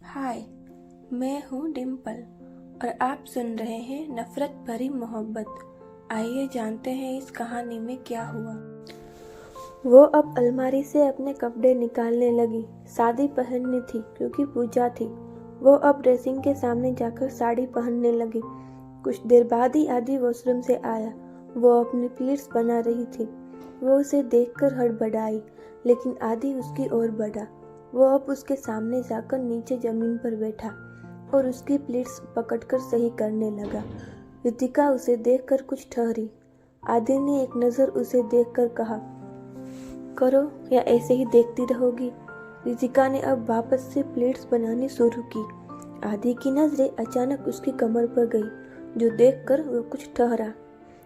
हाय, मैं हूँ डिम्पल और आप सुन रहे हैं नफरत भरी मोहब्बत। आइए जानते हैं इस कहानी में क्या हुआ। वो अब अलमारी से अपने कपड़े निकालने लगी। शादी पहननी थी क्योंकि पूजा थी। वो अब ड्रेसिंग के सामने जाकर साड़ी पहनने लगी। कुछ देर बाद ही आदि वॉशरूम से आया। वो अपने पीरियड्स बना रही थी। वो उसे देखकर हड़बड़ाई, लेकिन आदि उसकी ओर बढ़ा। वो अब उसके सामने जाकर नीचे जमीन पर बैठा और उसकी प्लेट्स पकड़कर सही करने लगा। रितिका उसे देखकर कुछ ठहरी। आदि ने एक नज़र उसे देखकर कहा, करो या ऐसे ही देखती रहोगी। रितिका ने अब वापस से प्लेट्स बनानी शुरू की। आदि की नजरें अचानक उसकी कमर पर गई, जो देखकर वो कुछ ठहरा।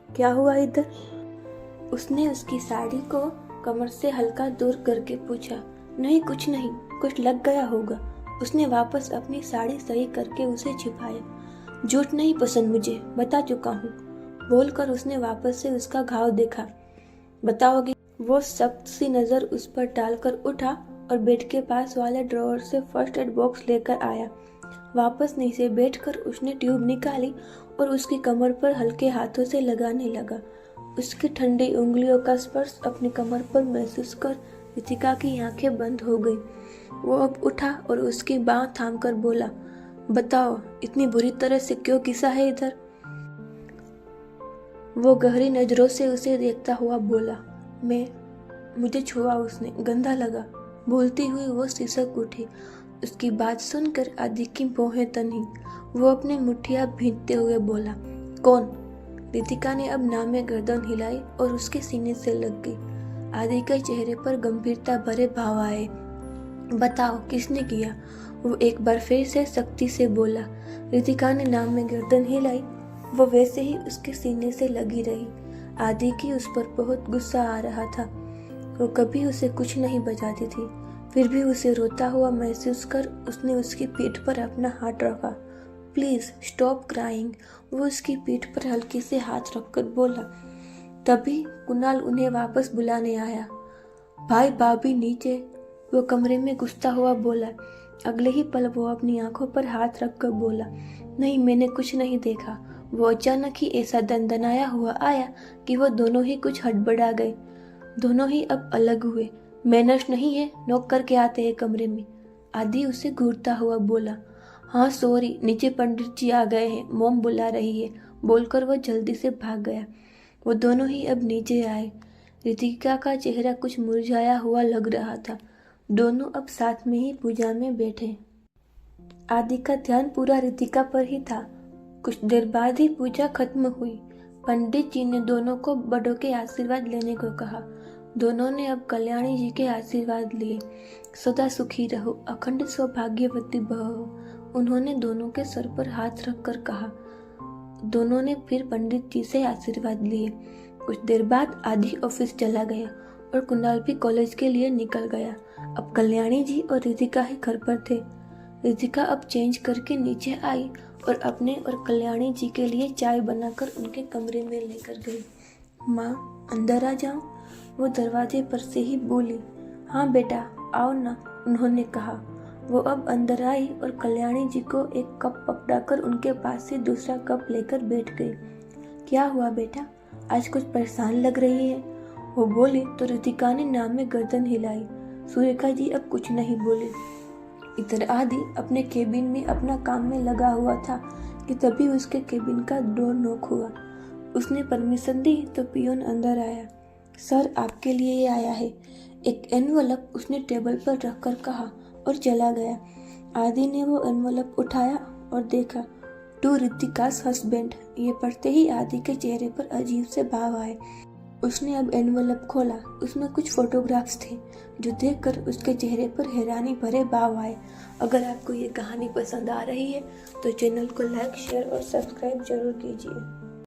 क्या हुआ इधर? उसने उसकी साड़ी को कमर से हल्का दूर करके पूछा। नहीं, कुछ नहीं, कुछ लग गया होगा। उसने वापस अपनी साड़ी सही करके उसे छिपाया। झूठ नहीं पसंद मुझे, बता चुका हूँ, बोलकर उसने वापस से उसका घाव देखा। बताओगी? वो सख्त सी नजर उस पर डालकर उठा और बेड के पास वाले ड्रॉअर से फर्स्ट एड बॉक्स लेकर आया। वापस नीचे बैठकर उसने ट्यूब निकाली और उसकी कमर पर हल्के हाथों से लगाने लगा। उसकी ठंडी उंगलियों का स्पर्श अपनी कमर पर महसूस कर रितिका की आंखें बंद हो गई। वो अब उठा और उसकी बांह थामकर बोला, बताओ, इतनी बुरी तरह से क्यों घिसा है इधर? वो गहरी नजरों से उसे देखता हुआ बोला, मुझे छुआ उसने, गंदा लगा। बोलती हुई वो सिसक उठी। उसकी बात सुनकर आदि की भौहें तनी। वो अपनी मुट्ठियां भींचते हुए बोला, कौन? रितिका ने अब नाम में गर्दन हिलाई और उसके सीने से लग गई। आदि के चेहरे पर गंभीरता भरे भाव आए। बताओ, किसने किया? वो एक बार फिर से सख्ती से बोला। रितिका ने नाम में गर्दन हिलाई। वो वैसे ही उसके सीने से लगी रही। आदि की उस पर बहुत गुस्सा आ रहा था। वो कभी उसे कुछ नहीं बजाती थी, फिर भी उसे रोता हुआ महसूस कर उसने उसकी पीठ पर अपना हाथ रखा। Please stop crying. वो उसकी पीठ पर हल्के से हाथ रखकर बोला। तभी कुणाल उन्हें वापस बुलाने आया। भाई, भाभी नीचे। वो कमरे में घुसता हुआ बोला। अगले ही पल वो अपनी आंखों पर हाथ रखकर बोला, नहीं, मैंने कुछ नहीं देखा। वो अचानक ही ऐसा दंदनाया हुआ आया कि वो दोनों ही कुछ हड़बड़ा गए। दोनों ही अब अलग हुए। मैनर्स नहीं है, नॉक करके आते हैं कमरे में। आदि उसे घूरता हुआ बोला। हाँ सॉरी, नीचे पंडित जी आ गए हैं, मॉम बुला रही है, बोलकर वो जल्दी से भाग गया। वो दोनों ही अब नीचे आए। रितिका का चेहरा कुछ मुरझाया हुआ लग रहा था। दोनों अब साथ में ही पूजा में बैठे। आदि का ध्यान पूरा रितिका पर ही था। कुछ देर बाद ही पूजा खत्म हुई। पंडित जी ने दोनों को बड़ों के आशीर्वाद लेने को कहा। दोनों ने अब कल्याणी जी के आशीर्वाद लिए। सदा सुखी रहो, अखंड सौभाग्यवती भव। उन्होंने दोनों के सर पर हाथ रखकर कहा। दोनों ने फिर पंडित जी से आशीर्वाद लिए। कुछ देर बाद आदि ऑफिस चला गया और कुणाल भी कॉलेज के लिए निकल गया। अब कल्याणी जी और रितिका ही घर पर थे। रितिका अब चेंज करके नीचे आई और अपने और कल्याणी जी के लिए चाय बनाकर उनके कमरे में लेकर गई। माँ, अंदर आ जाऊं? वो दरवाजे पर से ही बोली। हाँ बेटा, आओ ना, उन्होंने कहा। वो अब अंदर आई और कल्याणी जी को एक कप पकड़ाकर उनके पास से दूसरा कप लेकर बैठ गई। क्या हुआ बेटा, आज कुछ परेशान लग रही है? वो बोली तो रितिका ने नाम में गर्दन हिलाई। सुरेखा जी अब कुछ नहीं बोले। इधर आदि अपने केबिन में अपना काम में लगा हुआ था कि तभी उसके केबिन का डोर नॉक हुआ। उसने परमिशन दी तो पियोन अंदर आया। सर, आपके लिए ये आया है। एक एनवलप उसने टेबल पर रखकर कहा और चला गया। आदि ने वो एनवलप उठाया और देखा, टू रितिकास हस्बैंड। ये पढ़ते ही आदि के चेहरे पर अजीब से भाव आए। उसने अब एनवलप खोला। उसमें कुछ फोटोग्राफ्स थे, जो देखकर उसके चेहरे पर हैरानी भरे भाव आए। अगर आपको ये कहानी पसंद आ रही है तो चैनल को लाइक, शेयर और सब्सक्राइब जरूर कीजिए।